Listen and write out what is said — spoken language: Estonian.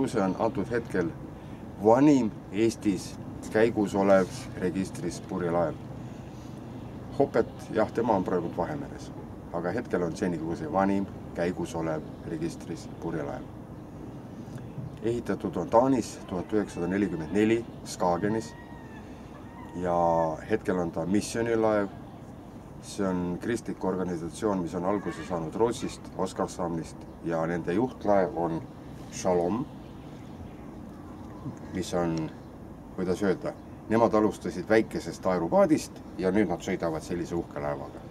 Kuse on antud hetkel vanim Eestis käigus olev registris purjelaev. Hopet, jah, tema on praegu Vahemeres, aga hetkel on Jenny Kuse vanim käigus olev registris purjelaev. Ehitatud on Taanis 1944 Skagenis ja hetkel on ta missioonilaev. See on kristlik organisatsioon, mis on alguse saanud Rootsist, Oskarshamnist ja nende juhtlaev on Shalom, mis on, kuidas öelda, nemad alustasid väikesest aerupaadist ja nüüd nad sõidavad sellise uhke laevaga.